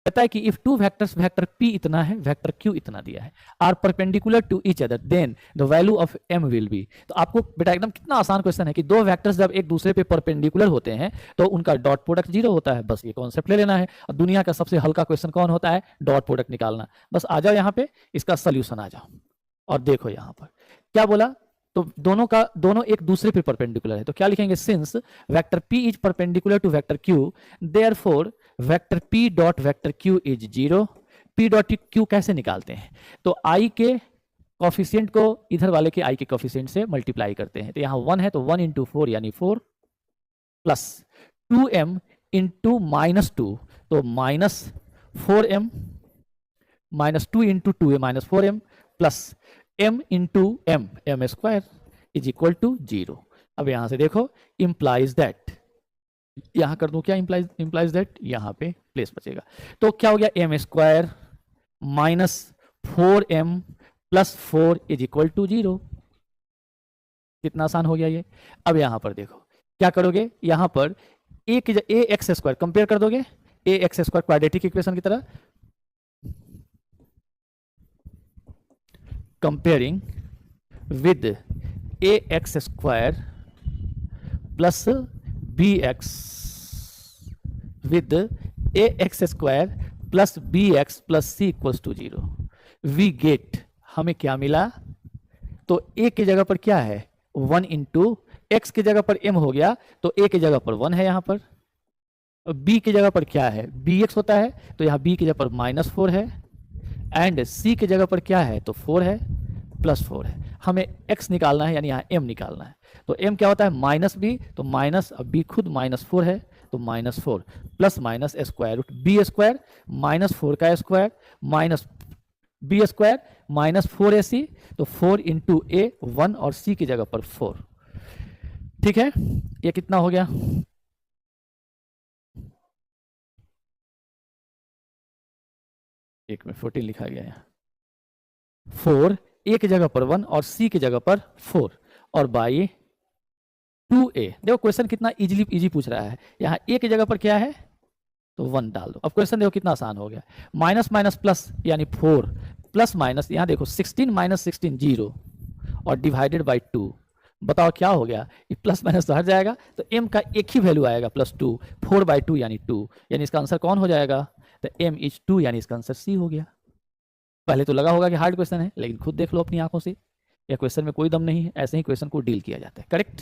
कहता है कि if two vectors, vector p इतना है, वेक्टर q इतना दिया है, are perpendicular to each other, then the value of m will be. तो आपको बेटा एकदम कितना आसान क्वेश्चन है कि दो वेक्टर्स जब एक दूसरे पे परपेंडिकुलर होते हैं तो उनका डॉट प्रोडक्ट 0 होता है। बस ये कॉन्सेप्ट ले लेना है। और दुनिया का सबसे हल्का क्वेश्चन कौन होता है? डॉट प्रोडक्ट निकालना। बस आ जाओ यहाँ पे, इसका सोल्यूशन आ जाओ और देखो यहाँ पर क्या बोला। तो दोनों एक दूसरे पे परपेंडिकुलर है, तो क्या लिखेंगे? Since vector p is perpendicular to vector q, therefore vector p dot vector q is 0। p dot q कैसे निकालते हैं? तो i के कॉफिशिएंट को इधर वाले के i के कॉफिशिएंट से मल्टीप्लाई करते हैं। तो यहाँ 1 है तो 1 इंटू 4 यानी 4 प्लस 2m इंटू माइनस 2, तो minus 4m minus 2 into 2a minus 4m plus m into m square is equal to 0। अब यहां से देखो इंप्लाइज दैट, यहां कर दूं क्या? इंप्लाइज दैट, यहां पे प्लेस बचेगा। तो क्या हो गया? m square minus 4m plus 4 is equal to 0। कितना आसान हो गया ये। अब यहां पर देखो क्या करोगे, यहां पर a एक्स स्क्वायर कंपेयर कर दोगे a x square quadratic equation की तरह, comparing with a x square plus b x with a x square plus b x plus c equals to 0। We get, हमें क्या मिला? तो a की जगह पर क्या है? 1 इंटू एक्स की जगह पर m हो गया, तो a की जगह पर 1 है यहाँ पर। b की जगह पर क्या है? bx होता है, तो यहाँ b की जगह पर माइनस 4 है, एंड c की जगह पर क्या है? तो 4 है प्लस 4 है। हमें x निकालना है, यानी यहाँ m निकालना है। तो m क्या होता है? माइनस b, तो माइनस, अब b खुद माइनस 4 है तो minus 4 plus minus square root b square minus 4 का square minus b square minus 4ac, तो 4 इंटू ए 1 और c की जगह पर 4। ठीक है, ये कितना हो गया? एक में 14 लिखा गया है। 4 a की जगह पर 1 और c की जगह पर 4 और बाई 2a। देखो क्वेश्चन कितना इजी पूछ रहा है। यहाँ a की जगह पर क्या है? तो 1 डाल दो। अब क्वेश्चन देखो कितना आसान हो गया। माइनस माइनस प्लस यानी 4 प्लस माइनस, यहाँ देखो 16 माइनस 16 0 और डिवाइडेड बाई 2। बताओ क्या हो गया? ये प्लस माइनस तो हट जाएगा, तो m का एक ही वैल्यू आएगा प्लस 2, 4 बाई 2 यानी 2, यानी इसका आंसर कौन हो जाएगा? तो m इज 2, यानी इसका आंसर c हो गया। पहले तो लगा होगा कि हार्ड क्वेश्चन है, लेकिन खुद देख लो अपनी आंखों से, यह क्वेश्चन में कोई दम नहीं है, ऐसे ही क्वेश्चन को डील किया जाता है। करेक्ट।